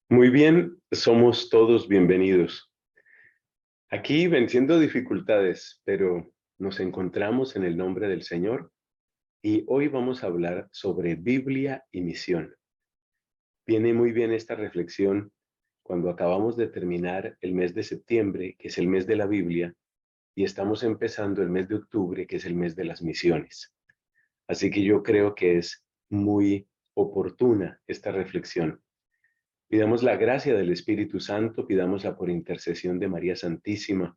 Muy bien, somos todos bienvenidos. Aquí venciendo dificultades, pero nos encontramos en el nombre del Señor y hoy vamos a hablar sobre Biblia y misión. Viene muy bien esta reflexión cuando acabamos de terminar el mes de septiembre, que es el mes de la Biblia, y estamos empezando el mes de octubre, que es el mes de las misiones. Así que yo creo que es muy oportuna esta reflexión. Pidamos la gracia del Espíritu Santo, pidámosla por intercesión de María Santísima,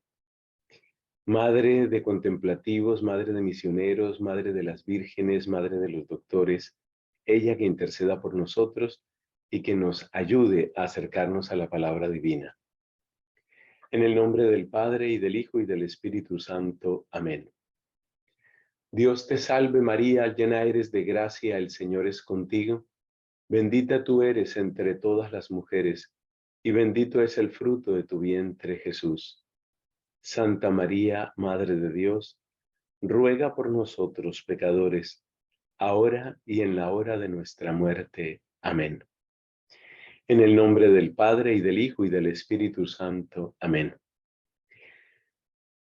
Madre de contemplativos, Madre de misioneros, Madre de las vírgenes, Madre de los doctores, ella que interceda por nosotros y que nos ayude a acercarnos a la palabra divina. En el nombre del Padre, y del Hijo, y del Espíritu Santo. Amén. Dios te salve María, llena eres de gracia, el Señor es contigo. Bendita tú eres entre todas las mujeres, y bendito es el fruto de tu vientre, Jesús. Santa María, Madre de Dios, ruega por nosotros pecadores, ahora y en la hora de nuestra muerte. Amén. En el nombre del Padre, y del Hijo, y del Espíritu Santo. Amén.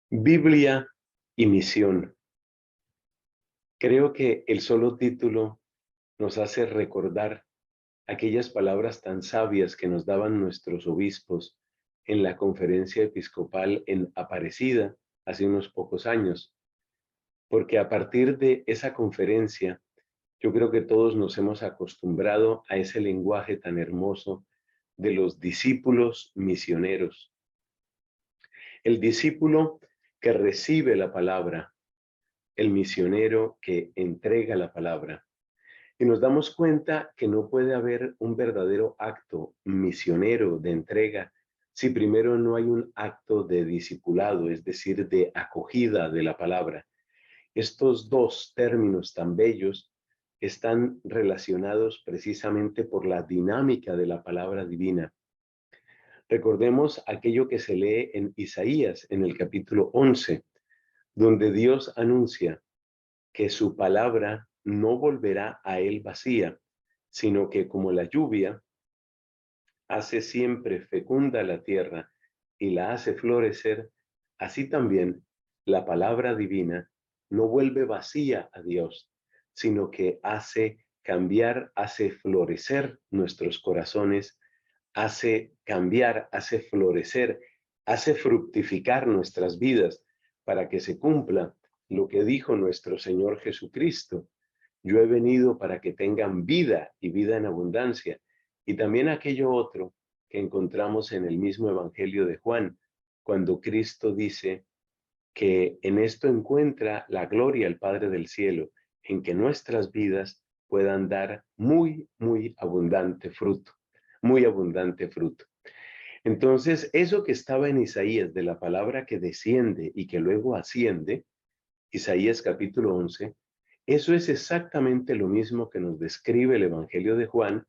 Biblia y misión. Creo que el solo título nos hace recordar aquellas palabras tan sabias que nos daban nuestros obispos en la conferencia episcopal en Aparecida hace unos pocos años, porque a partir de esa conferencia yo creo que todos nos hemos acostumbrado a ese lenguaje tan hermoso de los discípulos misioneros. El discípulo que recibe la palabra, el misionero que entrega la palabra. Y nos damos cuenta que no puede haber un verdadero acto misionero de entrega si primero no hay un acto de discipulado, es decir, de acogida de la palabra. Estos dos términos tan bellos están relacionados precisamente por la dinámica de la palabra divina. Recordemos aquello que se lee en Isaías, en el capítulo 11, donde Dios anuncia que su palabra no volverá a él vacía, sino que como la lluvia hace siempre fecunda la tierra y la hace florecer, así también la palabra divina no vuelve vacía a Dios, sino que hace cambiar, hace florecer nuestros corazones, hace cambiar, hace florecer, hace fructificar nuestras vidas para que se cumpla lo que dijo nuestro Señor Jesucristo. Yo he venido para que tengan vida y vida en abundancia. Y también aquello otro que encontramos en el mismo Evangelio de Juan, cuando Cristo dice que en esto encuentra la gloria al Padre del cielo, en que nuestras vidas puedan dar muy, muy abundante fruto, muy abundante fruto. Entonces, eso que estaba en Isaías, de la palabra que desciende y que luego asciende, Isaías capítulo 11, eso es exactamente lo mismo que nos describe el Evangelio de Juan,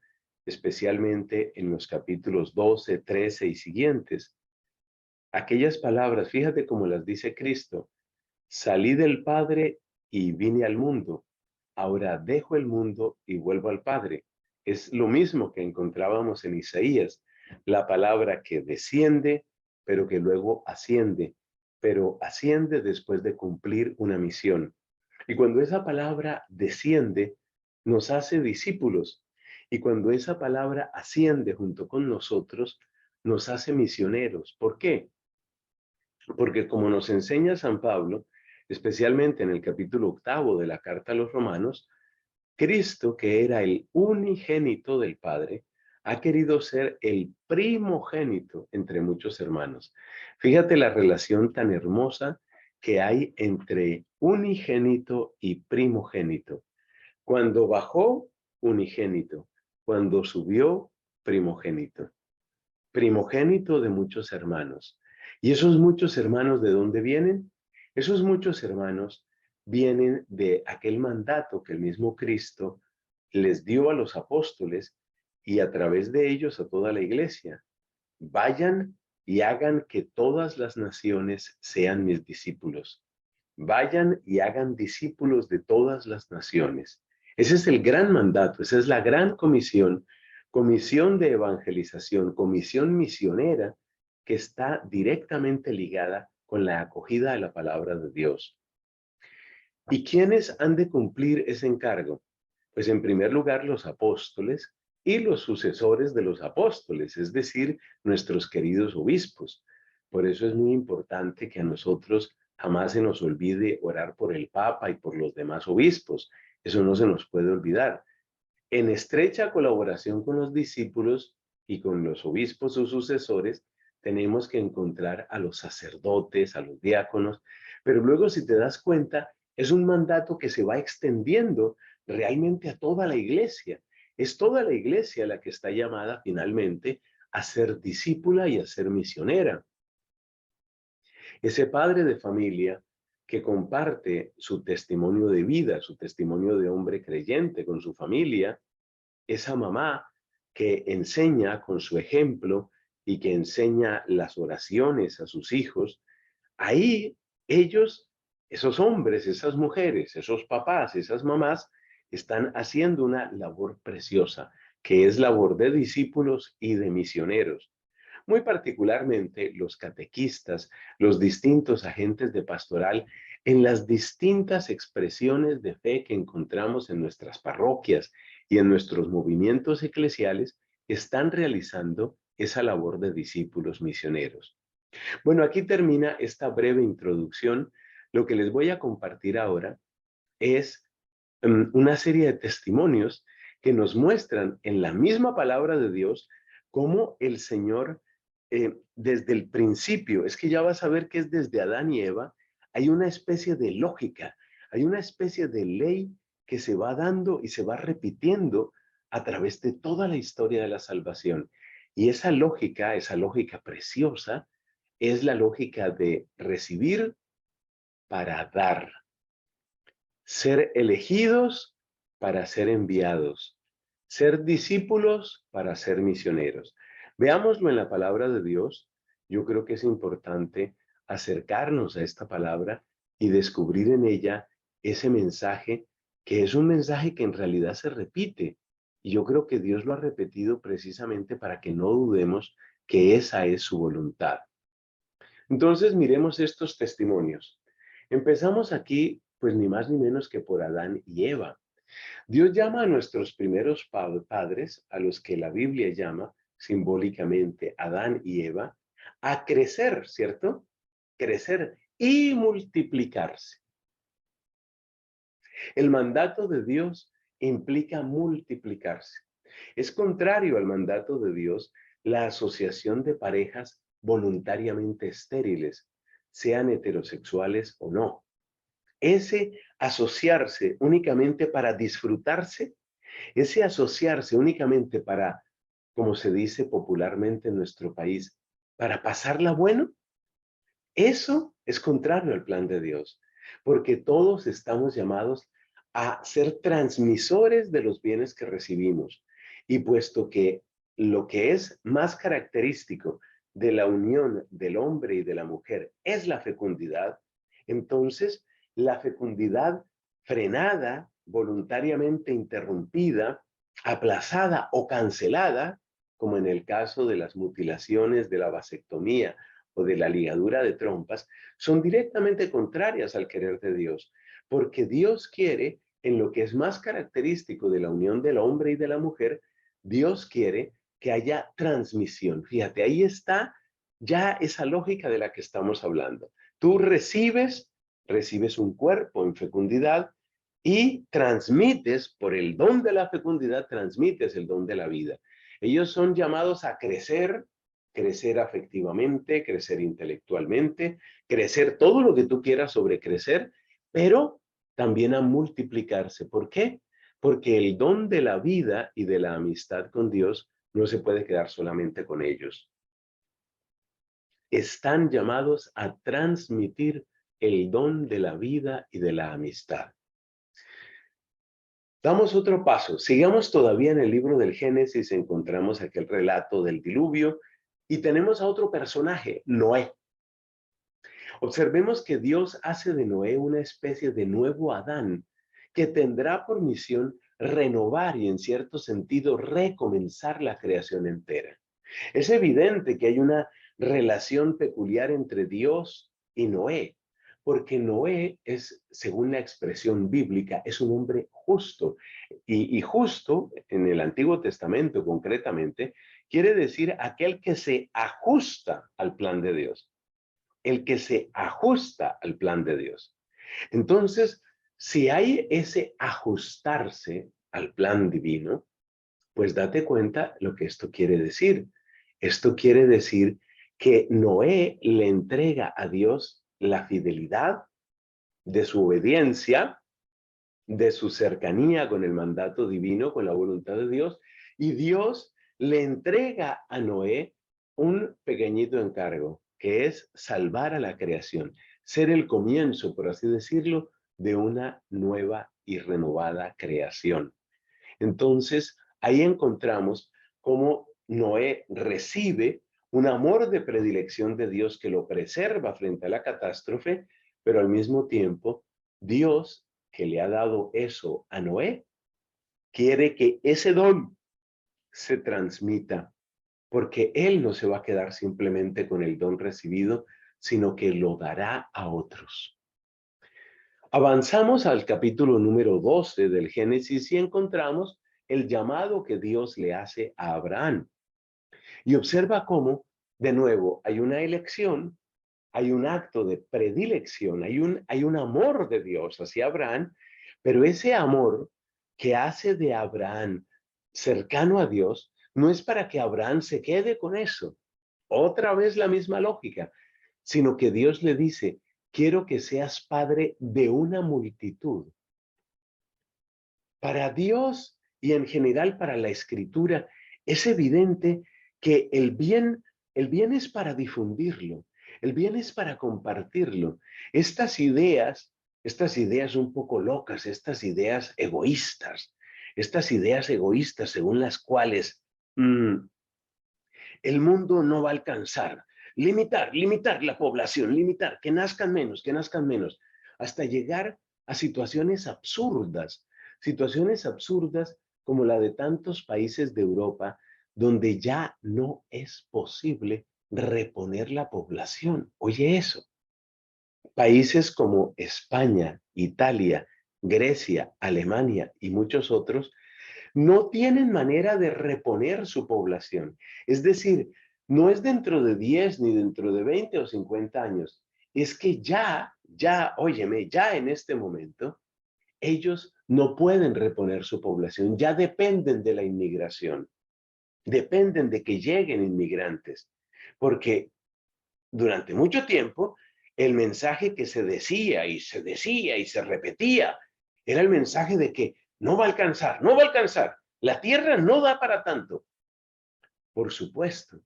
especialmente en los capítulos 12, 13 y siguientes. Aquellas palabras, fíjate cómo las dice Cristo: salí del Padre y vine al mundo. Ahora dejo el mundo y vuelvo al Padre. Es lo mismo que encontrábamos en Isaías, la palabra que desciende, pero que luego asciende, pero asciende después de cumplir una misión. Y cuando esa palabra desciende, nos hace discípulos. Y cuando esa palabra asciende junto con nosotros, nos hace misioneros. ¿Por qué? Porque como nos enseña San Pablo, especialmente en el capítulo 8 de la carta a los Romanos, Cristo, que era el unigénito del Padre, ha querido ser el primogénito entre muchos hermanos. Fíjate la relación tan hermosa que hay entre unigénito y primogénito. Cuando bajó, unigénito. Cuando subió, primogénito. Primogénito de muchos hermanos. ¿Y esos muchos hermanos de dónde vienen? Esos muchos hermanos vienen de aquel mandato que el mismo Cristo les dio a los apóstoles y a través de ellos a toda la iglesia. Vayan y hagan que todas las naciones sean mis discípulos. Vayan y hagan discípulos de todas las naciones. Ese es el gran mandato, esa es la gran comisión comisión de evangelización, comisión misionera que está directamente ligada con la acogida a la palabra de Dios. ¿Y quiénes han de cumplir ese encargo? Pues en primer lugar los apóstoles y los sucesores de los apóstoles, es decir, nuestros queridos obispos. Por eso es muy importante que a nosotros jamás se nos olvide orar por el Papa y por los demás obispos. Eso no se nos puede olvidar. En estrecha colaboración con los discípulos y con los obispos o sucesores, tenemos que encontrar a los sacerdotes, a los diáconos, pero luego si te das cuenta, es un mandato que se va extendiendo realmente a toda la iglesia. Es toda la iglesia la que está llamada finalmente a ser discípula y a ser misionera. Ese padre de familia que comparte su testimonio de vida, su testimonio de hombre creyente con su familia, esa mamá que enseña con su ejemplo y que enseña las oraciones a sus hijos, ahí ellos, esos hombres, esas mujeres, esos papás, esas mamás, están haciendo una labor preciosa, que es labor de discípulos y de misioneros. Muy particularmente los catequistas, los distintos agentes de pastoral, en las distintas expresiones de fe que encontramos en nuestras parroquias y en nuestros movimientos eclesiales, están realizando esa labor de discípulos misioneros. Bueno, aquí termina esta breve introducción. Lo que les voy a compartir ahora es una serie de testimonios que nos muestran en la misma palabra de Dios cómo el Señor, desde el principio, es que ya vas a ver que es desde Adán y Eva, hay una especie de lógica, hay una especie de ley que se va dando y se va repitiendo a través de toda la historia de la salvación. Y esa lógica preciosa, es la lógica de recibir para dar. Ser elegidos para ser enviados, ser discípulos para ser misioneros. Veámoslo en la palabra de Dios. Yo creo que es importante acercarnos a esta palabra y descubrir en ella ese mensaje, que es un mensaje que en realidad se repite. Y yo creo que Dios lo ha repetido precisamente para que no dudemos que esa es su voluntad. Entonces miremos estos testimonios. Empezamos aquí, pues ni más ni menos que por Adán y Eva. Dios llama a nuestros primeros padres, a los que la Biblia llama simbólicamente Adán y Eva, a crecer, ¿cierto? Crecer y multiplicarse. El mandato de Dios implica multiplicarse. Es contrario al mandato de Dios la asociación de parejas voluntariamente estériles, sean heterosexuales o no. Ese asociarse únicamente para disfrutarse, ese asociarse únicamente para, como se dice popularmente en nuestro país, para pasarla bueno, eso es contrario al plan de Dios, porque todos estamos llamados a ser transmisores de los bienes que recibimos. Y puesto que lo que es más característico de la unión del hombre y de la mujer es la fecundidad, entonces la fecundidad frenada, voluntariamente interrumpida, aplazada o cancelada, como en el caso de las mutilaciones de la vasectomía o de la ligadura de trompas, son directamente contrarias al querer de Dios, porque Dios quiere, en lo que es más característico de la unión del hombre y de la mujer, Dios quiere que haya transmisión. Fíjate, ahí está ya esa lógica de la que estamos hablando. Tú recibes un cuerpo en fecundidad y transmites, por el don de la fecundidad, transmites el don de la vida. Ellos son llamados a crecer, crecer afectivamente, crecer intelectualmente, crecer todo lo que tú quieras sobre crecer, pero también a multiplicarse. ¿Por qué? Porque el don de la vida y de la amistad con Dios no se puede quedar solamente con ellos. Están llamados a transmitir el don de la vida y de la amistad. Damos otro paso. Sigamos todavía en el libro del Génesis, encontramos aquel relato del diluvio y tenemos a otro personaje, Noé. Observemos que Dios hace de Noé una especie de nuevo Adán que tendrá por misión renovar y en cierto sentido recomenzar la creación entera. Es evidente que hay una relación peculiar entre Dios y Noé, porque Noé es, según la expresión bíblica, es un hombre justo. Y justo, en el Antiguo Testamento concretamente, quiere decir aquel que se ajusta al plan de Dios, el que se ajusta al plan de Dios. Entonces, si hay ese ajustarse al plan divino, pues date cuenta lo que esto quiere decir. Esto quiere decir que Noé le entrega a Dios la fidelidad de su obediencia, de su cercanía con el mandato divino, con la voluntad de Dios, y Dios le entrega a Noé un pequeñito encargo, que es salvar a la creación, ser el comienzo, por así decirlo, de una nueva y renovada creación. Entonces, ahí encontramos cómo Noé recibe un amor de predilección de Dios que lo preserva frente a la catástrofe, pero al mismo tiempo, Dios, que le ha dado eso a Noé, quiere que ese don se transmita, porque él no se va a quedar simplemente con el don recibido, sino que lo dará a otros. Avanzamos al capítulo número 12 del Génesis y encontramos el llamado que Dios le hace a Abraham. Y observa cómo, de nuevo, hay una elección, hay un acto de predilección, hay un amor de Dios hacia Abraham, pero ese amor que hace de Abraham cercano a Dios no es para que Abraham se quede con eso. Otra vez la misma lógica, sino que Dios le dice, quiero que seas padre de una multitud. Para Dios y en general para la Escritura, es evidente que el bien es para difundirlo, el bien es para compartirlo. Estas ideas un poco locas, estas ideas egoístas según las cuales el mundo no va a alcanzar. Limitar la población, limitar, que nazcan menos, hasta llegar a situaciones absurdas como la de tantos países de Europa, donde ya no es posible reponer la población. Oye eso, países como España, Italia, Grecia, Alemania y muchos otros no tienen manera de reponer su población. Es decir, no es dentro de 10 ni dentro de 20 o 50 años. Es que óyeme, ya en este momento, ellos no pueden reponer su población. Ya dependen de la inmigración. Dependen de que lleguen inmigrantes. Porque durante mucho tiempo, el mensaje que se decía y se decía y se repetía era el mensaje de que no va a alcanzar, no va a alcanzar. La tierra no da para tanto. Por supuesto,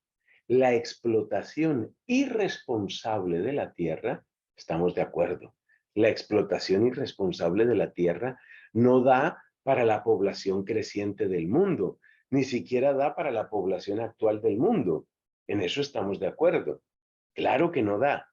la explotación irresponsable de la tierra, estamos de acuerdo, la explotación irresponsable de la tierra no da para la población creciente del mundo, ni siquiera da para la población actual del mundo. En eso estamos de acuerdo. Claro que no da.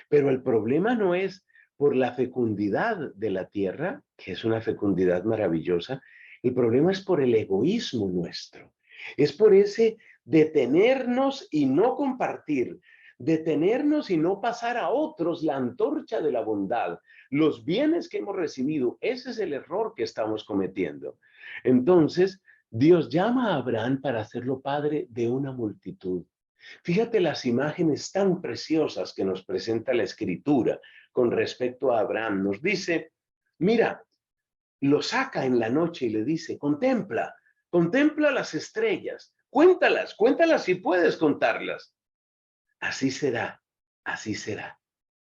Pero el problema no es por la fecundidad de la tierra, que es una fecundidad maravillosa, el problema es por el egoísmo nuestro. Es por ese detenernos y no compartir, detenernos y no pasar a otros la antorcha de la bondad, los bienes que hemos recibido. Ese es el error que estamos cometiendo. Entonces, Dios llama a Abraham para hacerlo padre de una multitud. Fíjate las imágenes tan preciosas que nos presenta la Escritura con respecto a Abraham. Nos dice, mira, lo saca en la noche y le dice, contempla las estrellas, cuéntalas si puedes contarlas. Así será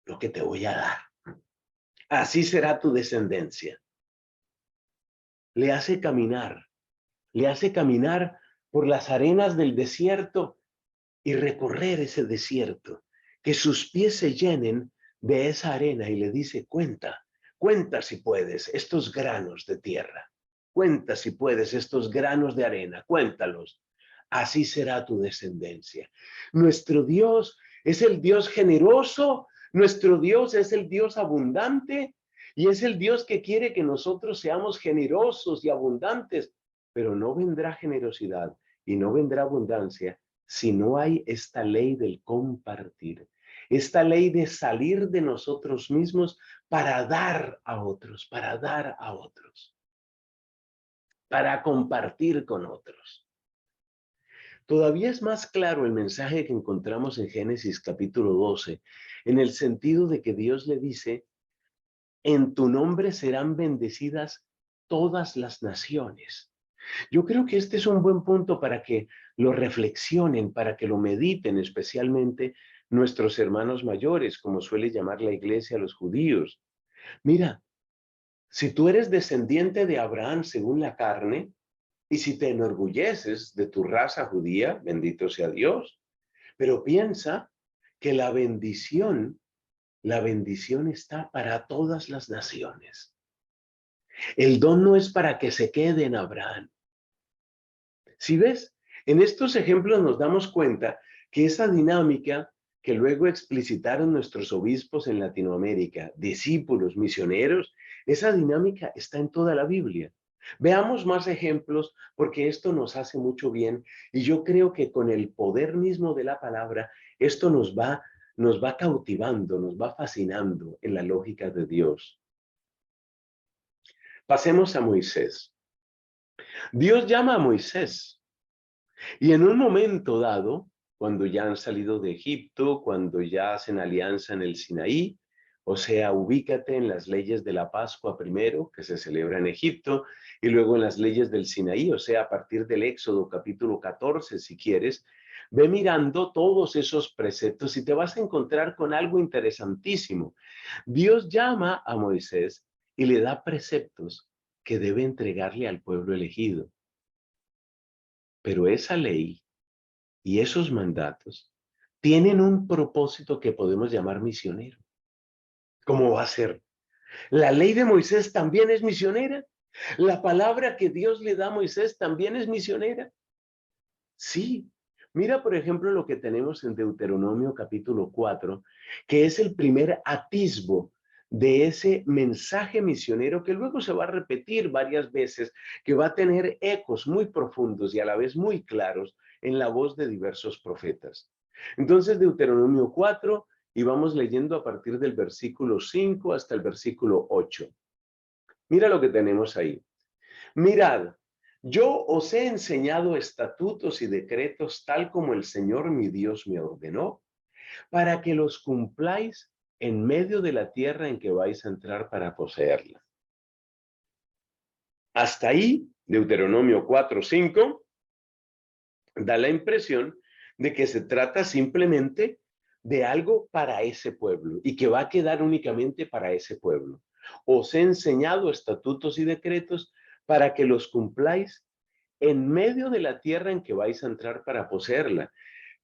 lo que te voy a dar. Así será tu descendencia. Le hace caminar por las arenas del desierto y recorrer ese desierto, que sus pies se llenen de esa arena y le dice, cuenta si puedes estos granos de tierra, cuenta si puedes estos granos de arena, cuéntalos, así será tu descendencia. Nuestro Dios es el Dios generoso, nuestro Dios es el Dios abundante, Y es el Dios que quiere que nosotros seamos generosos y abundantes, pero no vendrá generosidad y no vendrá abundancia si no hay esta ley del compartir, esta ley de salir de nosotros mismos para dar a otros, para compartir con otros. Todavía es más claro el mensaje que encontramos en Génesis capítulo 12, en el sentido de que Dios le dice: en tu nombre serán bendecidas todas las naciones. Yo creo que este es un buen punto para que lo reflexionen, para que lo mediten, especialmente nuestros hermanos mayores, como suele llamar la iglesia a los judíos. Mira, si tú eres descendiente de Abraham según la carne, y si te enorgulleces de tu raza judía, bendito sea Dios, pero piensa que la bendición está para todas las naciones. El don no es para que se quede en Abraham. Si ves, en estos ejemplos nos damos cuenta que esa dinámica que luego explicitaron nuestros obispos en Latinoamérica, discípulos, misioneros, esa dinámica está en toda la Biblia. Veamos más ejemplos porque esto nos hace mucho bien y yo creo que con el poder mismo de la palabra, esto nos va cautivando, nos va fascinando en la lógica de Dios. Pasemos a Moisés. Dios llama a Moisés y en un momento dado, cuando ya han salido de Egipto, cuando ya hacen alianza en el Sinaí, o sea, ubícate en las leyes de la Pascua primero, que se celebra en Egipto, y luego en las leyes del Sinaí, o sea, a partir del Éxodo capítulo 14, si quieres, ve mirando todos esos preceptos y te vas a encontrar con algo interesantísimo. Dios llama a Moisés y le da preceptos que debe entregarle al pueblo elegido. Pero esa ley y esos mandatos tienen un propósito que podemos llamar misionero. ¿Cómo va a ser? La ley de Moisés también es misionera. La palabra que Dios le da a Moisés también es misionera. Sí. Mira, por ejemplo, lo que tenemos en Deuteronomio capítulo 4, que es el primer atisbo de ese mensaje misionero que luego se va a repetir varias veces, que va a tener ecos muy profundos y a la vez muy claros en la voz de diversos profetas. Entonces, Deuteronomio 4, y vamos leyendo a partir del versículo 5 hasta el versículo 8. Mira lo que tenemos ahí. Mirad, yo os he enseñado estatutos y decretos tal como el Señor mi Dios me ordenó, para que los cumpláis en medio de la tierra en que vais a entrar para poseerla. Hasta ahí, Deuteronomio 4:5, da la impresión de que se trata simplemente de algo para ese pueblo y que va a quedar únicamente para ese pueblo. Os he enseñado estatutos y decretos para que los cumpláis en medio de la tierra en que vais a entrar para poseerla.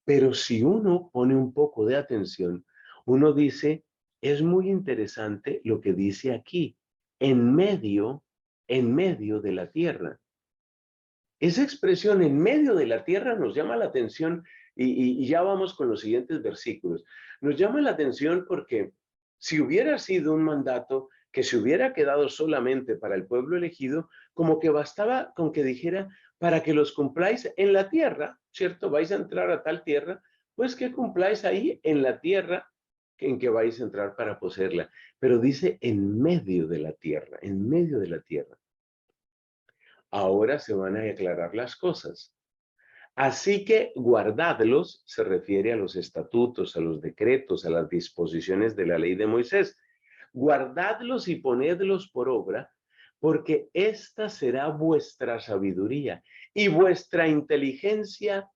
Pero si uno pone un poco de atención, uno dice, es muy interesante lo que dice aquí, en medio de la tierra. Esa expresión en medio de la tierra nos llama la atención y ya vamos con los siguientes versículos. Nos llama la atención porque si hubiera sido un mandato que se hubiera quedado solamente para el pueblo elegido, como que bastaba con que dijera, para que los cumpláis en la tierra, ¿cierto? Vais a entrar a tal tierra, pues que cumpláis ahí en la tierra en que vais a entrar para poseerla. Pero dice en medio de la tierra, en medio de la tierra. Ahora se van a aclarar las cosas. Así que guardadlos, se refiere a los estatutos, a los decretos, a las disposiciones de la ley de Moisés. Guardadlos y ponedlos por obra, porque esta será vuestra sabiduría y vuestra inteligencia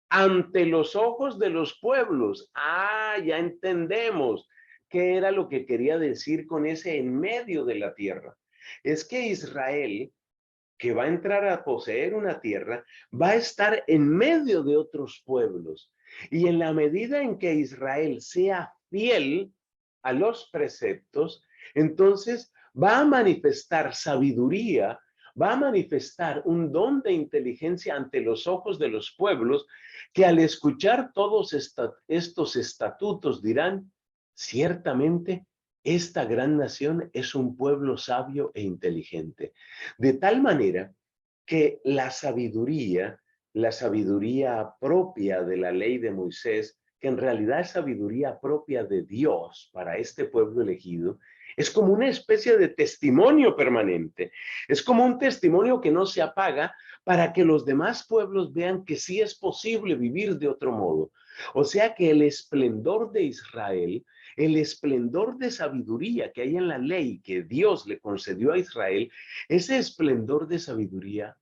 ante los ojos de los pueblos. Ah, ya entendemos qué era lo que quería decir con ese en medio de la tierra. Es que Israel, que va a entrar a poseer una tierra, va a estar en medio de otros pueblos. Y en la medida en que Israel sea fiel a los preceptos, entonces va a manifestar sabiduría, va a manifestar un don de inteligencia ante los ojos de los pueblos, que al escuchar todos estos estatutos dirán, ciertamente, esta gran nación es un pueblo sabio e inteligente. De tal manera que la sabiduría propia de la ley de Moisés, que en realidad es sabiduría propia de Dios para este pueblo elegido, es como una especie de testimonio permanente. Es como un testimonio que no se apaga para que los demás pueblos vean que sí es posible vivir de otro modo. O sea que el esplendor de Israel, el esplendor de sabiduría que hay en la ley que Dios le concedió a Israel, ese esplendor de sabiduría,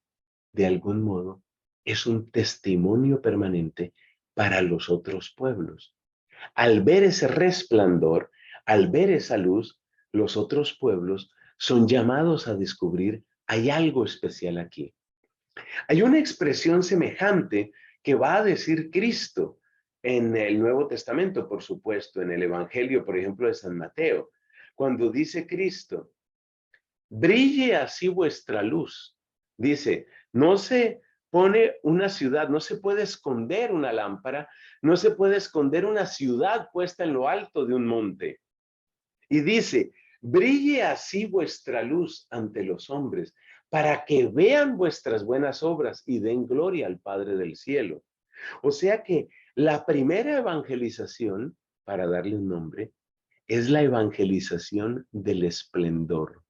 de algún modo, es un testimonio permanente para los otros pueblos. Al ver ese resplandor, al ver esa luz, los otros pueblos son llamados a descubrir, hay algo especial aquí. Hay una expresión semejante que va a decir Cristo en el Nuevo Testamento, por supuesto, en el Evangelio, por ejemplo, de San Mateo, cuando dice Cristo, brille así vuestra luz. Dice, no se pone una ciudad, no se puede esconder una lámpara, no se puede esconder una ciudad puesta en lo alto de un monte. Y dice, brille así vuestra luz ante los hombres, para que vean vuestras buenas obras y den gloria al Padre del cielo. O sea que la primera evangelización, para darle un nombre, es la evangelización del esplendor.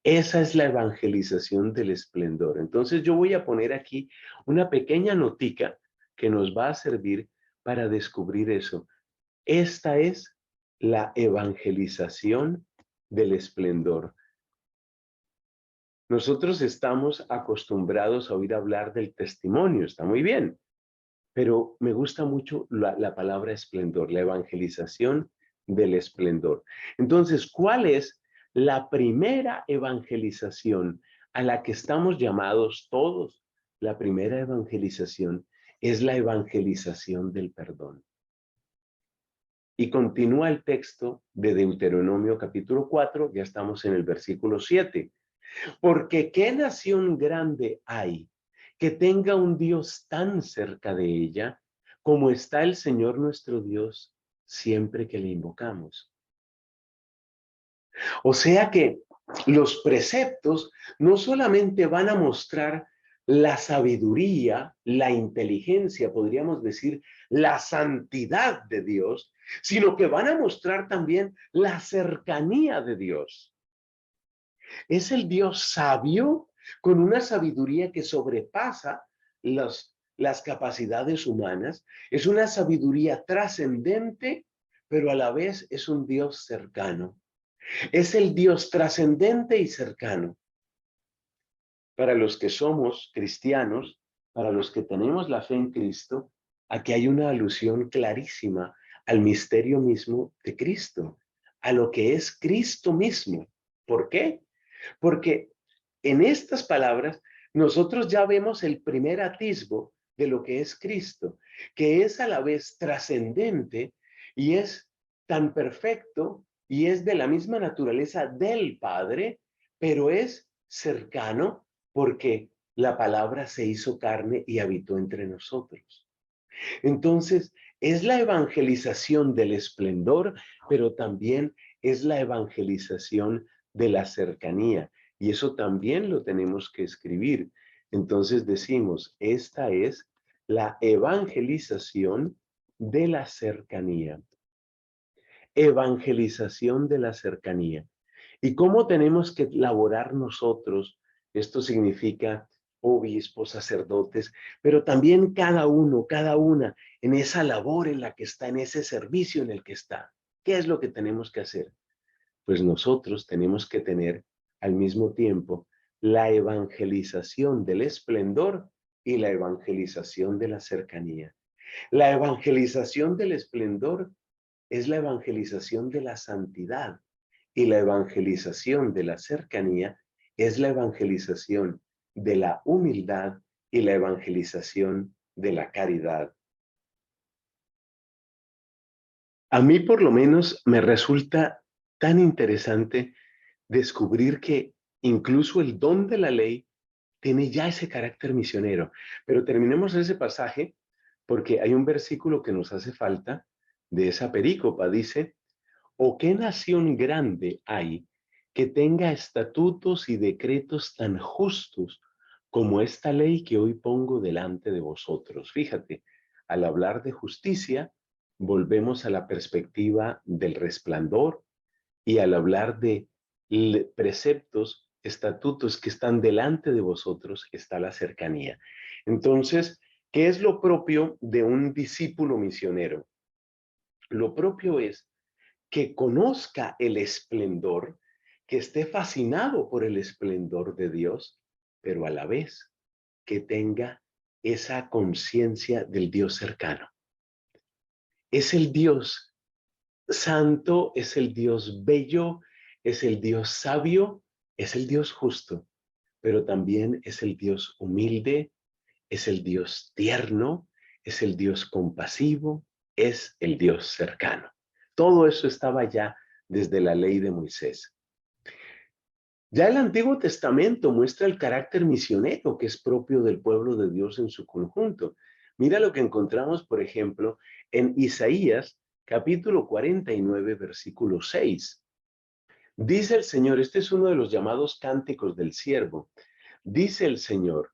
Esa es la evangelización del esplendor. Entonces yo voy a poner aquí una pequeña notica que nos va a servir para descubrir eso. Esta es la evangelización del esplendor. Nosotros estamos acostumbrados a oír hablar del testimonio, está muy bien, pero me gusta mucho la palabra esplendor, la evangelización del esplendor. Entonces, ¿cuál es la primera evangelización a la que estamos llamados todos? La primera evangelización es la evangelización del perdón. Y continúa el texto de Deuteronomio capítulo 4, ya estamos en el versículo 7. Porque qué nación grande hay que tenga un Dios tan cerca de ella como está el Señor nuestro Dios siempre que le invocamos. O sea que los preceptos no solamente van a mostrar la sabiduría, la inteligencia, podríamos decir, la santidad de Dios, sino que van a mostrar también la cercanía de Dios. Es el Dios sabio con una sabiduría que sobrepasa las capacidades humanas. Es una sabiduría trascendente, pero a la vez es un Dios cercano. Es el Dios trascendente y cercano. Para los que somos cristianos, para los que tenemos la fe en Cristo, aquí hay una alusión clarísima al misterio mismo de Cristo, a lo que es Cristo mismo. ¿Por qué? Porque en estas palabras nosotros ya vemos el primer atisbo de lo que es Cristo, que es a la vez trascendente y es tan perfecto y es de la misma naturaleza del Padre, pero es cercano porque la palabra se hizo carne y habitó entre nosotros. Entonces, es la evangelización del esplendor, pero también es la evangelización de la cercanía. Y eso también lo tenemos que escribir. Entonces decimos, esta es la evangelización de la cercanía. Evangelización de la cercanía. ¿Y cómo tenemos que laborar nosotros? Esto significa obispos, sacerdotes, pero también cada uno, cada una, en esa labor en la que está, en ese servicio en el que está. ¿Qué es lo que tenemos que hacer? Pues nosotros tenemos que tener al mismo tiempo la evangelización del esplendor y la evangelización de la cercanía. La evangelización del esplendor es la evangelización de la santidad y la evangelización de la cercanía es la evangelización de la humildad y la evangelización de la caridad. A mí por lo menos me resulta tan interesante descubrir que incluso el don de la ley tiene ya ese carácter misionero. Pero terminemos ese pasaje porque hay un versículo que nos hace falta de esa perícopa. Dice, ¿O qué nación grande hay que tenga estatutos y decretos tan justos como esta ley que hoy pongo delante de vosotros? Fíjate, al hablar de justicia, volvemos a la perspectiva del resplandor, y al hablar de preceptos, estatutos que están delante de vosotros, está la cercanía. Entonces, ¿qué es lo propio de un discípulo misionero? Lo propio es que conozca el esplendor, que esté fascinado por el esplendor de Dios, pero a la vez que tenga esa conciencia del Dios cercano. Es el Dios santo, es el Dios bello, es el Dios sabio, es el Dios justo, pero también es el Dios humilde, es el Dios tierno, es el Dios compasivo, es el Dios cercano. Todo eso estaba ya desde la ley de Moisés. Ya el Antiguo Testamento muestra el carácter misionero que es propio del pueblo de Dios en su conjunto. Mira lo que encontramos, por ejemplo, en Isaías, capítulo 49, versículo 6. Dice el Señor, este es uno de los llamados cánticos del siervo. Dice el Señor,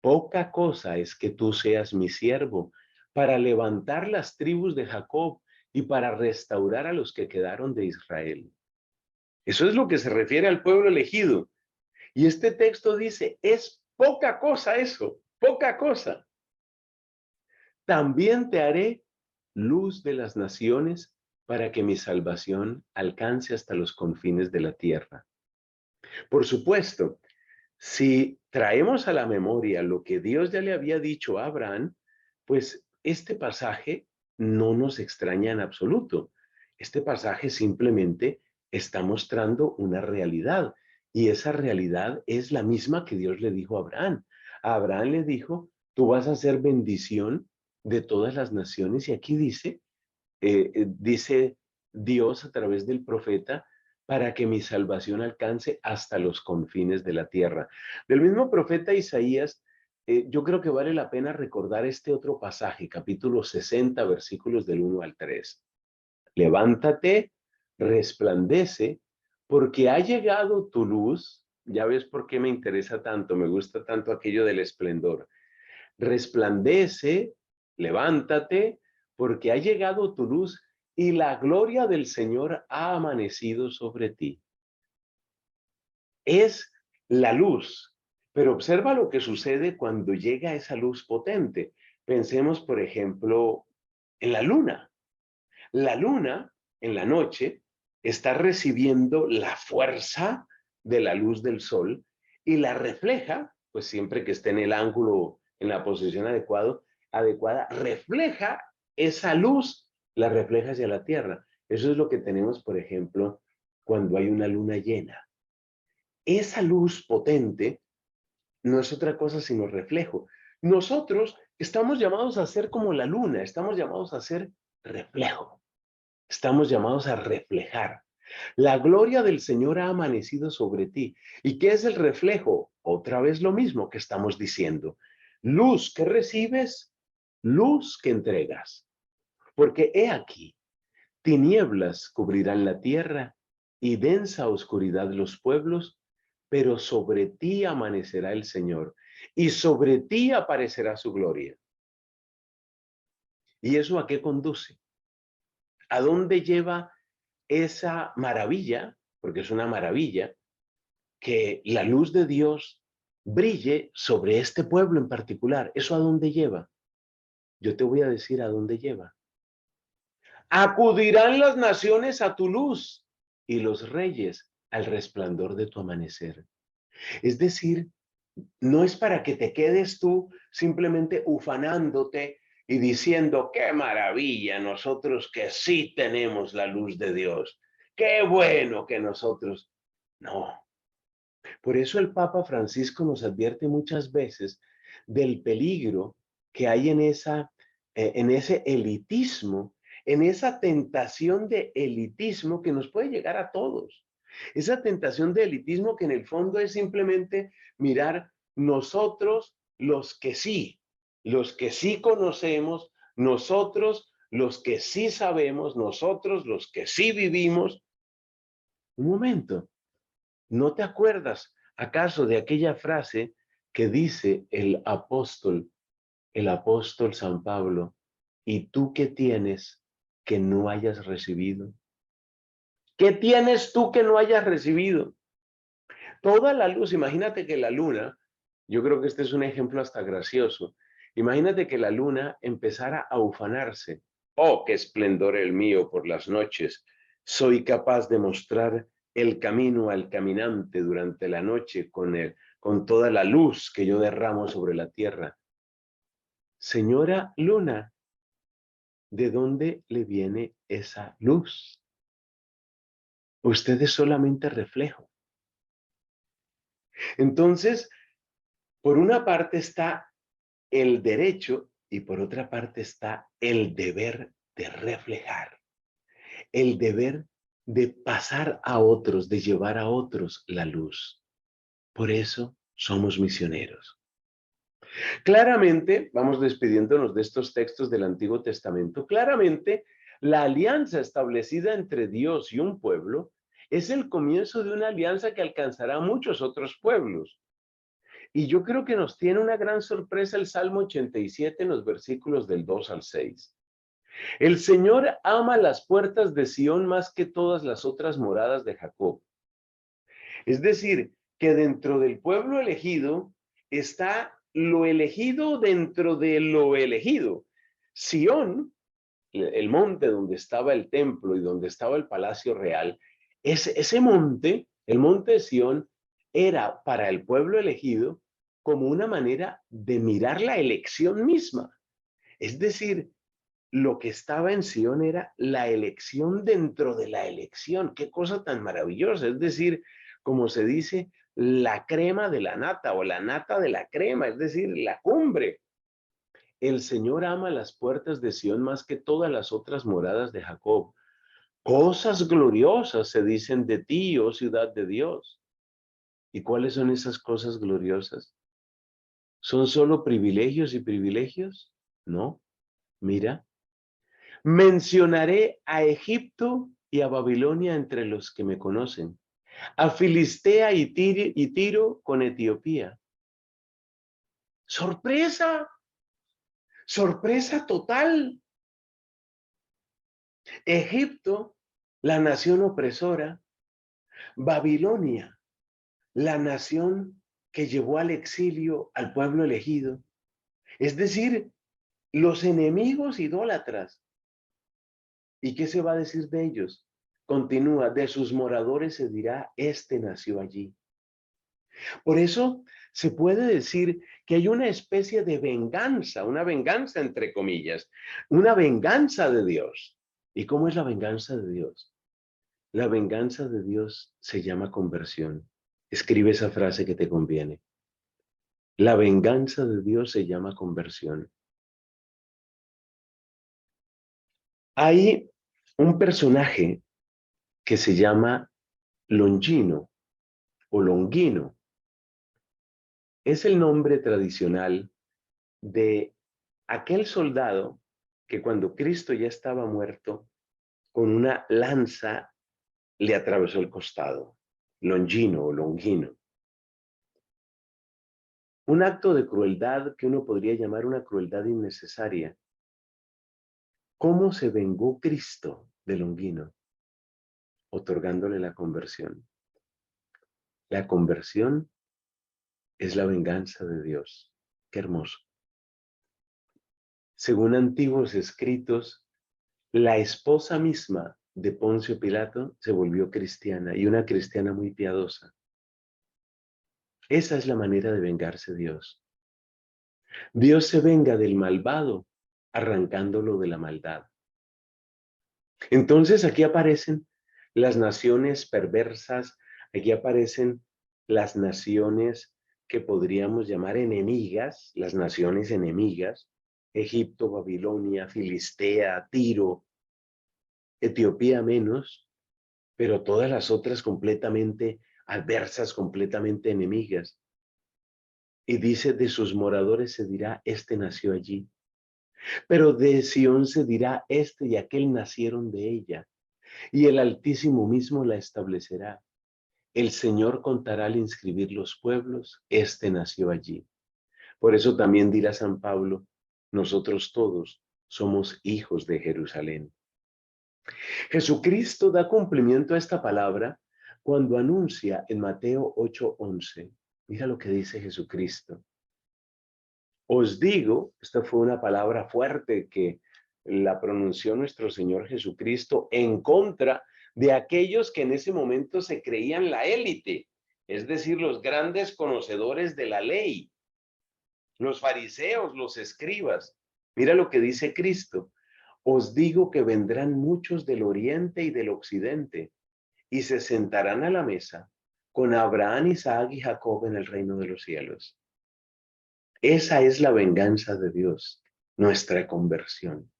poca cosa es que tú seas mi siervo para levantar las tribus de Jacob y para restaurar a los que quedaron de Israel. Eso es lo que se refiere al pueblo elegido. Y este texto dice, es poca cosa eso, poca cosa. También te haré luz de las naciones para que mi salvación alcance hasta los confines de la tierra. Por supuesto, si traemos a la memoria lo que Dios ya le había dicho a Abraham, pues este pasaje no nos extraña en absoluto. Este pasaje simplemente está mostrando una realidad, y esa realidad es la misma que Dios le dijo a Abraham. A Abraham le dijo, tú vas a ser bendición de todas las naciones, y aquí dice Dios a través del profeta, para que mi salvación alcance hasta los confines de la tierra. Del mismo profeta Isaías, yo creo que vale la pena recordar este otro pasaje, capítulo 60, versículos del 1 al 3. Levántate, resplandece, porque ha llegado tu luz. Ya ves por qué me interesa tanto, me gusta tanto aquello del esplendor. Resplandece, levántate, porque ha llegado tu luz y la gloria del Señor ha amanecido sobre ti. Es la luz, pero observa lo que sucede cuando llega esa luz potente. Pensemos, por ejemplo, en la luna. La luna, en la noche, está recibiendo la fuerza de la luz del sol y la refleja, pues siempre que esté en el ángulo, en la posición adecuada, refleja esa luz, la refleja hacia la tierra. Eso es lo que tenemos, por ejemplo, cuando hay una luna llena. Esa luz potente no es otra cosa sino reflejo. Nosotros estamos llamados a ser como la luna, estamos llamados a ser reflejo. Estamos llamados a reflejar. La gloria del Señor ha amanecido sobre ti. ¿Y qué es el reflejo? Otra vez lo mismo que estamos diciendo. Luz que recibes, luz que entregas. Porque he aquí, tinieblas cubrirán la tierra y densa oscuridad los pueblos, pero sobre ti amanecerá el Señor y sobre ti aparecerá su gloria. ¿Y eso a qué conduce? ¿A dónde lleva esa maravilla? Porque es una maravilla que la luz de Dios brille sobre este pueblo en particular. ¿Eso a dónde lleva? Yo te voy a decir a dónde lleva. Acudirán las naciones a tu luz y los reyes al resplandor de tu amanecer. Es decir, no es para que te quedes tú simplemente ufanándote y diciendo, qué maravilla, nosotros que sí tenemos la luz de Dios. Qué bueno que nosotros. No. Por eso el Papa Francisco nos advierte muchas veces del peligro que hay en ese elitismo, en esa tentación de elitismo que nos puede llegar a todos. Esa tentación de elitismo que en el fondo es simplemente mirar nosotros los que sí conocemos, nosotros los que sí sabemos, nosotros los que sí vivimos. Un momento, ¿no te acuerdas acaso de aquella frase que dice el apóstol San Pablo? ¿Y tú qué tienes que no hayas recibido? ¿Qué tienes tú que no hayas recibido? Toda la luz, imagínate que la luna, yo creo que este es un ejemplo hasta gracioso, imagínate que la luna empezara a ufanarse. Oh, qué esplendor el mío por las noches. Soy capaz de mostrar el camino al caminante durante la noche con toda la luz que yo derramo sobre la tierra. Señora Luna, ¿de dónde le viene esa luz? Usted es solamente reflejo. Entonces, por una parte está el derecho y por otra parte está el deber de reflejar, el deber de pasar a otros, de llevar a otros la luz. Por eso somos misioneros. Claramente, vamos despidiéndonos de estos textos del Antiguo Testamento, claramente la alianza establecida entre Dios y un pueblo es el comienzo de una alianza que alcanzará a muchos otros pueblos. Y yo creo que nos tiene una gran sorpresa el Salmo 87 en los versículos del 2 al 6. El Señor ama las puertas de Sión más que todas las otras moradas de Jacob. Es decir, que dentro del pueblo elegido está lo elegido dentro de lo elegido. Sión, el monte donde estaba el templo y donde estaba el palacio real, ese monte, el monte de Sión, era para el pueblo elegido como una manera de mirar la elección misma. Es decir, lo que estaba en Sión era la elección dentro de la elección. Qué cosa tan maravillosa. Es decir, como se dice, la crema de la nata o la nata de la crema, es decir, la cumbre. El Señor ama las puertas de Sión más que todas las otras moradas de Jacob. Cosas gloriosas se dicen de ti, oh ciudad de Dios. ¿Y cuáles son esas cosas gloriosas? ¿Son solo privilegios y privilegios? No. Mira, mencionaré a Egipto y a Babilonia entre los que me conocen, a Filistea y Tiro con Etiopía. ¡Sorpresa! ¡Sorpresa total! Egipto, la nación opresora, Babilonia, la nación que llevó al exilio al pueblo elegido, es decir, los enemigos idólatras. ¿Y qué se va a decir de ellos? Continúa, de sus moradores se dirá, este nació allí. Por eso se puede decir que hay una especie de venganza, una venganza entre comillas, una venganza de Dios. ¿Y cómo es la venganza de Dios? La venganza de Dios se llama conversión. Escribe esa frase que te conviene. La venganza de Dios se llama conversión. Hay un personaje que se llama Longino o Longino. Es el nombre tradicional de aquel soldado que cuando Cristo ya estaba muerto, con una lanza le atravesó el costado. Longino o Longino. Un acto de crueldad que uno podría llamar una crueldad innecesaria. ¿Cómo se vengó Cristo de Longino? Otorgándole la conversión. La conversión es la venganza de Dios. Qué hermoso. Según antiguos escritos, la esposa misma de Poncio Pilato se volvió cristiana y una cristiana muy piadosa. Esa es la manera de vengarse Dios. Dios se venga del malvado arrancándolo de la maldad. Entonces aquí aparecen las naciones perversas, aquí aparecen las naciones que podríamos llamar enemigas, las naciones enemigas, Egipto, Babilonia, Filistea, Tiro, Etiopía menos, pero todas las otras completamente adversas, completamente enemigas. Y dice, de sus moradores se dirá, este nació allí. Pero de Sión se dirá, este y aquel nacieron de ella, y el Altísimo mismo la establecerá. El Señor contará al inscribir los pueblos, este nació allí. Por eso también dirá San Pablo, nosotros todos somos hijos de Jerusalén. Jesucristo da cumplimiento a esta palabra cuando anuncia en Mateo 8:11. Mira lo que dice Jesucristo. Os digo, esta fue una palabra fuerte que la pronunció nuestro Señor Jesucristo en contra de aquellos que en ese momento se creían la élite, es decir, los grandes conocedores de la ley, los fariseos, los escribas. Mira lo que dice Cristo. Os digo que vendrán muchos del oriente y del occidente y se sentarán a la mesa con Abraham, Isaac y Jacob en el reino de los cielos. Esa es la venganza de Dios, nuestra conversión.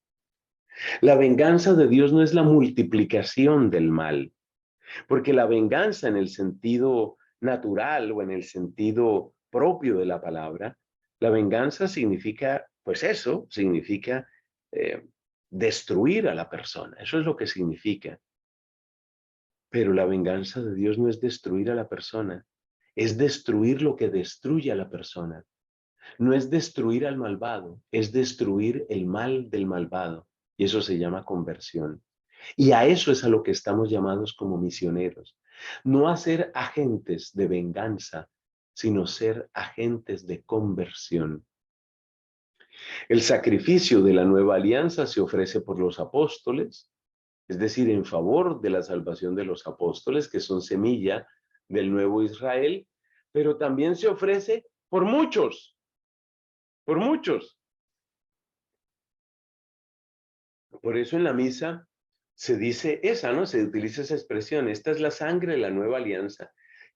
La venganza de Dios no es la multiplicación del mal, porque la venganza en el sentido natural o en el sentido propio de la palabra, la venganza significa, pues eso, significa eh, destruir a la persona. Eso es lo que significa. Pero la venganza de Dios no es destruir a la persona, es destruir lo que destruye a la persona. No es destruir al malvado, es destruir el mal del malvado. Y eso se llama conversión. Y a eso es a lo que estamos llamados como misioneros. No a ser agentes de venganza, sino ser agentes de conversión. El sacrificio de la nueva alianza se ofrece por los apóstoles, es decir, en favor de la salvación de los apóstoles, que son semilla del nuevo Israel, pero también se ofrece por muchos, por muchos. Por eso en la misa se dice esa, ¿no? Se utiliza esa expresión, esta es la sangre de la nueva alianza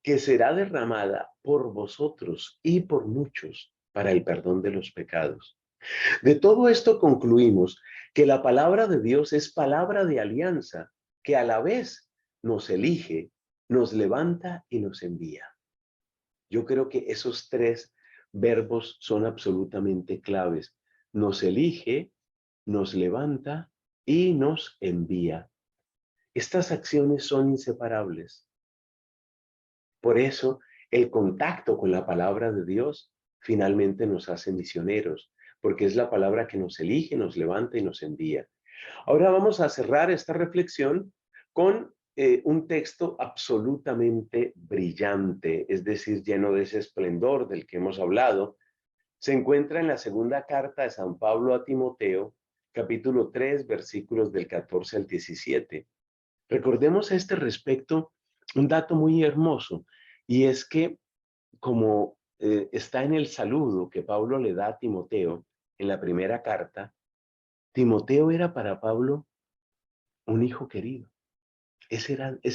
que será derramada por vosotros y por muchos para el perdón de los pecados. De todo esto concluimos que la palabra de Dios es palabra de alianza, que a la vez nos elige, nos levanta y nos envía. Yo creo que esos tres verbos son absolutamente claves. Nos elige, nos levanta y nos envía. Estas acciones son inseparables. Por eso, el contacto con la palabra de Dios finalmente nos hace misioneros, porque es la palabra que nos elige, nos levanta y nos envía. Ahora vamos a cerrar esta reflexión con un texto absolutamente brillante, es decir, lleno de ese esplendor del que hemos hablado. Se encuentra en la segunda carta de San Pablo a Timoteo, capítulo 3, versículos del 14 al 17. Recordemos a este respecto un dato muy hermoso, y es que como está en el saludo que Pablo le da a Timoteo en la primera carta, Timoteo era para Pablo un hijo querido. Ese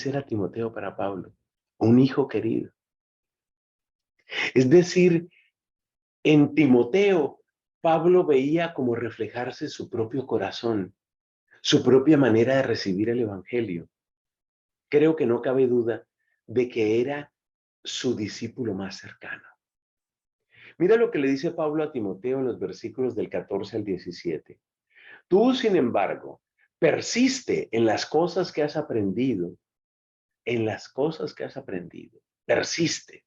era Timoteo para Pablo, un hijo querido. Es decir, en Timoteo, Pablo veía como reflejarse su propio corazón, su propia manera de recibir el Evangelio. Creo que no cabe duda de que era su discípulo más cercano. Mira lo que le dice Pablo a Timoteo en los versículos del 14 al 17. Tú, sin embargo, persiste en las cosas que has aprendido, en las cosas que has aprendido, persiste,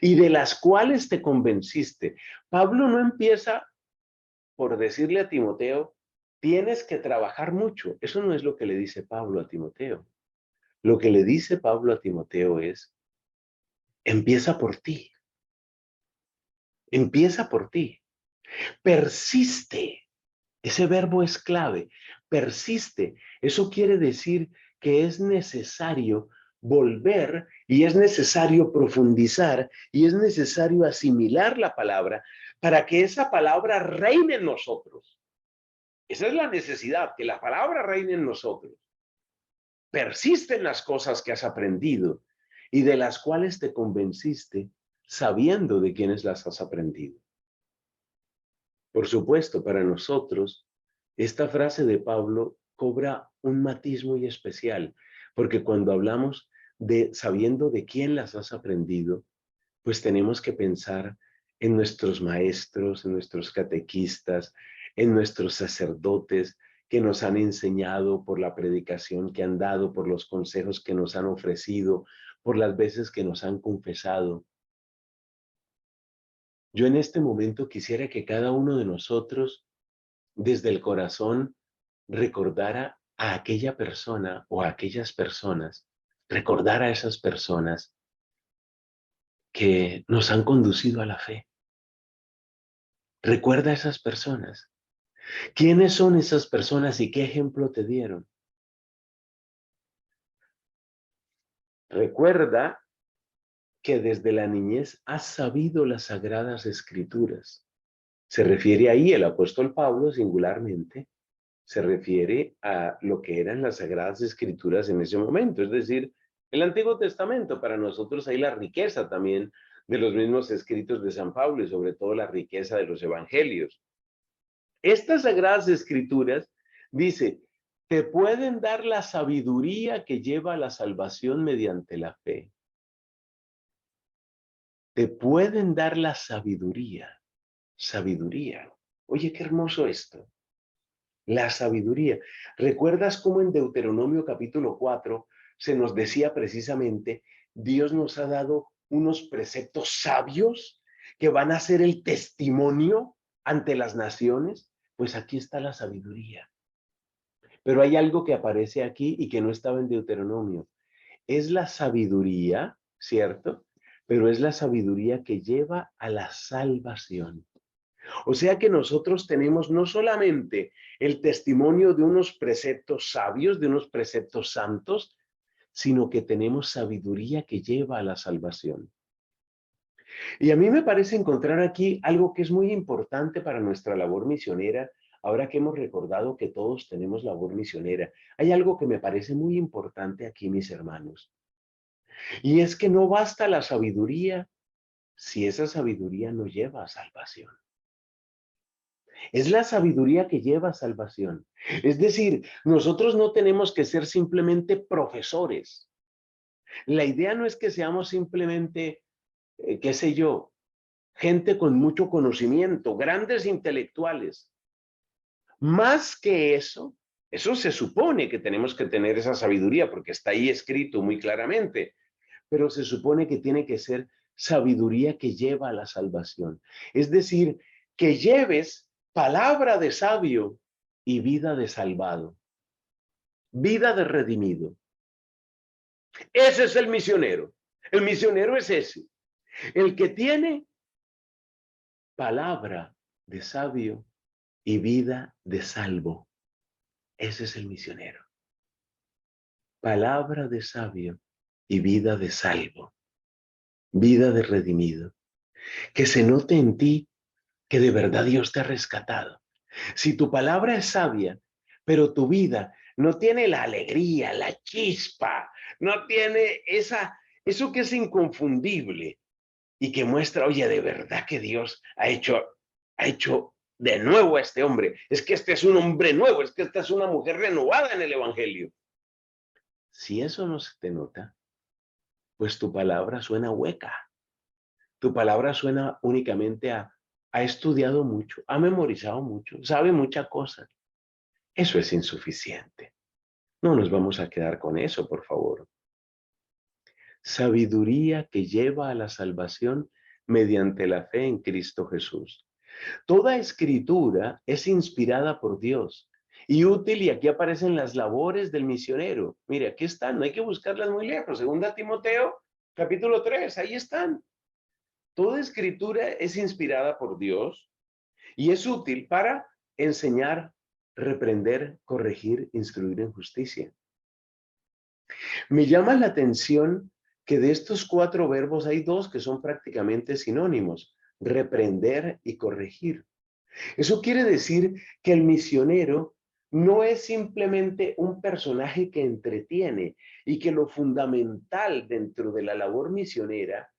y de las cuales te convenciste. Pablo no empieza por decirle a Timoteo, tienes que trabajar mucho. Eso no es lo que le dice Pablo a Timoteo. Lo que le dice Pablo a Timoteo es, empieza por ti, empieza por ti, persiste. Ese verbo es clave, persiste. Eso quiere decir que es necesario volver y es necesario profundizar y es necesario asimilar la palabra para que esa palabra reine en nosotros. Esa es la necesidad, que la palabra reine en nosotros. Persiste en las cosas que has aprendido y de las cuales te convenciste sabiendo de quiénes las has aprendido. Por supuesto, para nosotros, esta frase de Pablo cobra un matiz muy especial, porque cuando hablamos de sabiendo de quién las has aprendido, pues tenemos que pensar en nuestros maestros, en nuestros catequistas, en nuestros sacerdotes que nos han enseñado, por la predicación que han dado, por los consejos que nos han ofrecido, por las veces que nos han confesado. Yo en este momento quisiera que cada uno de nosotros, desde el corazón, recordara a aquella persona o a aquellas personas, recordar a esas personas que nos han conducido a la fe. Recuerda a esas personas. ¿Quiénes son esas personas y qué ejemplo te dieron? Recuerda que desde la niñez has sabido las sagradas escrituras. Se refiere ahí el apóstol Pablo singularmente, se refiere a lo que eran las sagradas escrituras en ese momento, es decir, el Antiguo Testamento. Para nosotros hay la riqueza también de los mismos escritos de San Pablo y sobre todo la riqueza de los evangelios. Estas sagradas escrituras, dice, te pueden dar la sabiduría que lleva a la salvación mediante la fe. Te pueden dar la sabiduría. Sabiduría. Oye, qué hermoso esto. La sabiduría. ¿Recuerdas cómo en Deuteronomio capítulo 4 se nos decía precisamente, Dios nos ha dado unos preceptos sabios que van a ser el testimonio ante las naciones? Pues aquí está la sabiduría. Pero hay algo que aparece aquí y que no estaba en Deuteronomio. Es la sabiduría, ¿cierto? Pero es la sabiduría que lleva a la salvación. O sea que nosotros tenemos no solamente el testimonio de unos preceptos sabios, de unos preceptos santos, sino que tenemos sabiduría que lleva a la salvación. Y a mí me parece encontrar aquí algo que es muy importante para nuestra labor misionera, ahora que hemos recordado que todos tenemos labor misionera. Hay algo que me parece muy importante aquí, mis hermanos, y es que no basta la sabiduría si esa sabiduría no lleva a salvación. Es la sabiduría que lleva a salvación. Es decir, nosotros no tenemos que ser simplemente profesores. La idea no es que seamos simplemente, qué sé yo, gente con mucho conocimiento, grandes intelectuales. Más que eso se supone que tenemos que tener esa sabiduría porque está ahí escrito muy claramente, pero se supone que tiene que ser sabiduría que lleva a la salvación. Es decir, que lleves palabra de sabio y vida de salvado, vida de redimido. Ese es el misionero. El misionero es ese, el que tiene palabra de sabio y vida de salvo. Ese es el misionero. Palabra de sabio y vida de salvo, vida de redimido. Que se note en ti que de verdad Dios te ha rescatado. Si tu palabra es sabia, pero tu vida no tiene la alegría, la chispa, no tiene eso que es inconfundible y que muestra, oye, de verdad que Dios ha hecho de nuevo a este hombre. Es que este es un hombre nuevo, es que esta es una mujer renovada en el Evangelio. Si eso no se te nota, pues tu palabra suena hueca. Tu palabra suena únicamente ha estudiado mucho, ha memorizado mucho, sabe muchas cosas. Eso es insuficiente. No nos vamos a quedar con eso, por favor. Sabiduría que lleva a la salvación mediante la fe en Cristo Jesús. Toda escritura es inspirada por Dios y útil, y aquí aparecen las labores del misionero. Mire, aquí están, no hay que buscarlas muy lejos. Segunda Timoteo, capítulo 3, ahí están. Toda escritura es inspirada por Dios y es útil para enseñar, reprender, corregir, instruir en justicia. Me llama la atención que de estos 4 verbos hay 2 que son prácticamente sinónimos: reprender y corregir. Eso quiere decir que el misionero no es simplemente un personaje que entretiene, y que lo fundamental dentro de la labor misionera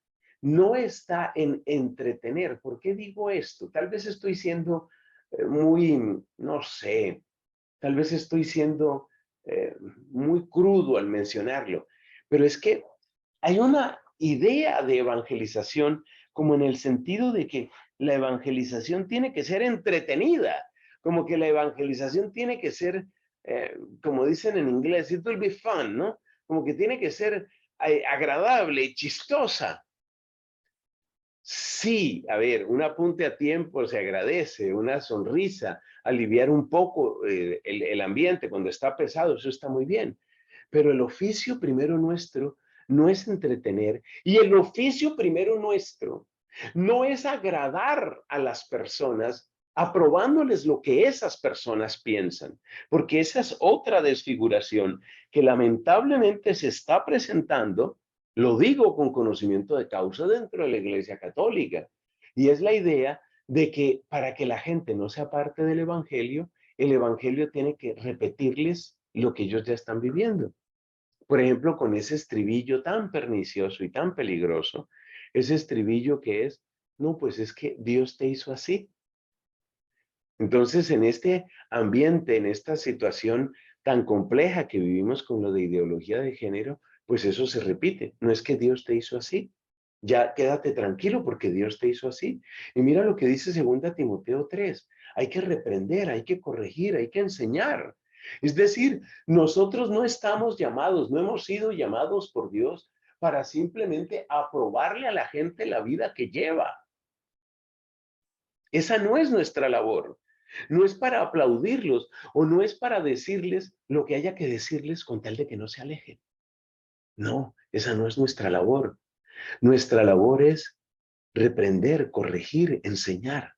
no está en entretener. ¿Por qué digo esto? Tal vez estoy siendo muy, no sé, tal vez estoy siendo eh, muy crudo al mencionarlo, pero es que hay una idea de evangelización como en el sentido de que la evangelización tiene que ser entretenida, Como que la evangelización tiene que ser, como dicen en inglés, it will be fun, ¿no? Como que tiene que ser agradable, chistosa. Sí, a ver, un apunte a tiempo se agradece, una sonrisa, aliviar un poco el ambiente cuando está pesado, eso está muy bien. Pero el oficio primero nuestro no es entretener y el oficio primero nuestro no es agradar a las personas aprobándoles lo que esas personas piensan, porque esa es otra desfiguración que lamentablemente se está presentando, lo digo con conocimiento de causa dentro de la Iglesia Católica, y es la idea de que para que la gente no sea parte del Evangelio, el Evangelio tiene que repetirles lo que ellos ya están viviendo. Por ejemplo, con ese estribillo tan pernicioso y tan peligroso, ese estribillo que es, no, pues es que Dios te hizo así. Entonces, en este ambiente, en esta situación tan compleja que vivimos con lo de ideología de género, pues eso se repite. No es que Dios te hizo así. Ya quédate tranquilo porque Dios te hizo así. Y mira lo que dice 2 Timoteo 3. Hay que reprender, hay que corregir, hay que enseñar. Es decir, nosotros no estamos llamados, no hemos sido llamados por Dios para simplemente aprobarle a la gente la vida que lleva. Esa no es nuestra labor. No es para aplaudirlos o no es para decirles lo que haya que decirles con tal de que no se alejen. No, esa no es nuestra labor. Nuestra labor es reprender, corregir, enseñar.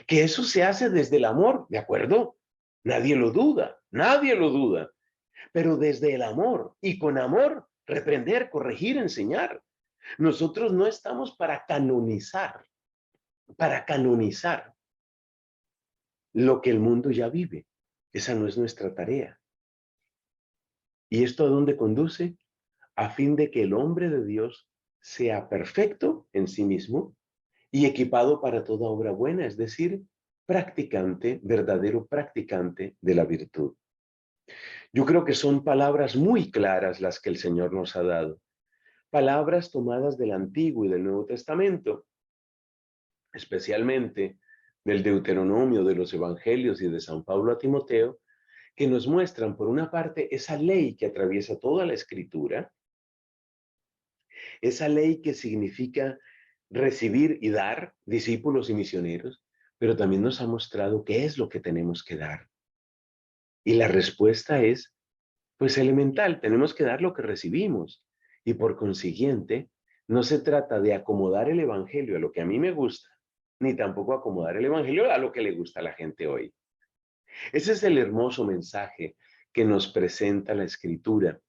Que eso se hace desde el amor, ¿de acuerdo? Nadie lo duda, nadie lo duda. Pero desde el amor y con amor, reprender, corregir, enseñar. Nosotros no estamos para canonizar lo que el mundo ya vive. Esa no es nuestra tarea. ¿Y esto a dónde conduce? A fin de que el hombre de Dios sea perfecto en sí mismo y equipado para toda obra buena, es decir, practicante, verdadero practicante de la virtud. Yo creo que son palabras muy claras las que el Señor nos ha dado. Palabras tomadas del Antiguo y del Nuevo Testamento, especialmente del Deuteronomio, de los Evangelios y de San Pablo a Timoteo, que nos muestran, por una parte, esa ley que atraviesa toda la Escritura, esa ley que significa recibir y dar discípulos y misioneros, pero también nos ha mostrado qué es lo que tenemos que dar. Y la respuesta es, pues elemental, tenemos que dar lo que recibimos. Y por consiguiente, no se trata de acomodar el Evangelio a lo que a mí me gusta, ni tampoco acomodar el Evangelio a lo que le gusta a la gente hoy. Ese es el hermoso mensaje que nos presenta la Escritura.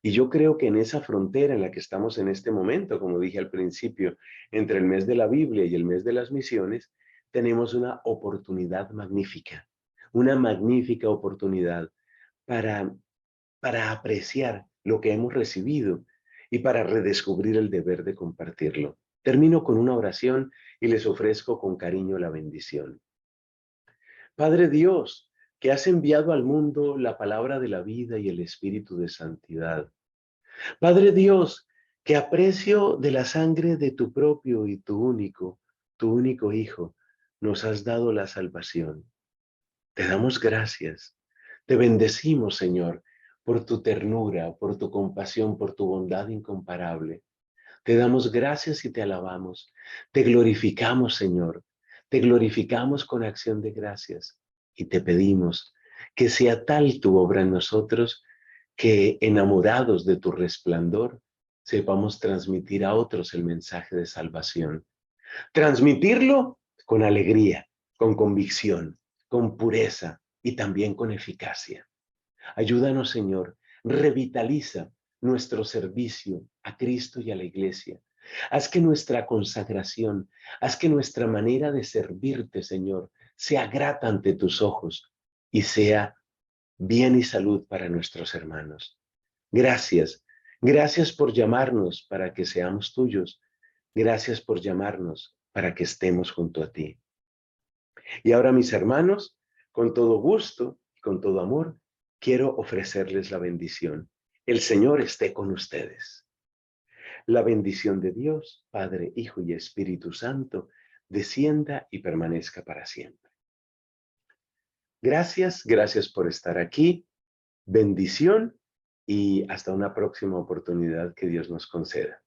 Y yo creo que en esa frontera en la que estamos en este momento, como dije al principio, entre el mes de la Biblia y el mes de las misiones, tenemos una magnífica oportunidad para, para apreciar lo que hemos recibido y para redescubrir el deber de compartirlo. Termino con una oración y les ofrezco con cariño la bendición. Padre Dios, que has enviado al mundo la palabra de la vida y el espíritu de santidad. Padre Dios, que aprecio de la sangre de tu propio y tu único Hijo, nos has dado la salvación. Te damos gracias. Te bendecimos, Señor, por tu ternura, por tu compasión, por tu bondad incomparable. Te damos gracias y te alabamos. Te glorificamos, Señor. Te glorificamos con acción de gracias y te pedimos que sea tal tu obra en nosotros que, enamorados de tu resplandor, sepamos transmitir a otros el mensaje de salvación. Transmitirlo con alegría, con convicción, con pureza y también con eficacia. Ayúdanos, Señor, revitaliza nuestro servicio a Cristo y a la Iglesia. Haz que nuestra consagración, haz que nuestra manera de servirte, Señor, sea grata ante tus ojos y sea bien y salud para nuestros hermanos. Gracias, gracias por llamarnos para que seamos tuyos. Gracias por llamarnos para que estemos junto a ti. Y ahora, mis hermanos, con todo gusto y con todo amor, quiero ofrecerles la bendición. El Señor esté con ustedes. La bendición de Dios, Padre, Hijo y Espíritu Santo, descienda y permanezca para siempre. Gracias, gracias por estar aquí. Bendición y hasta una próxima oportunidad que Dios nos conceda.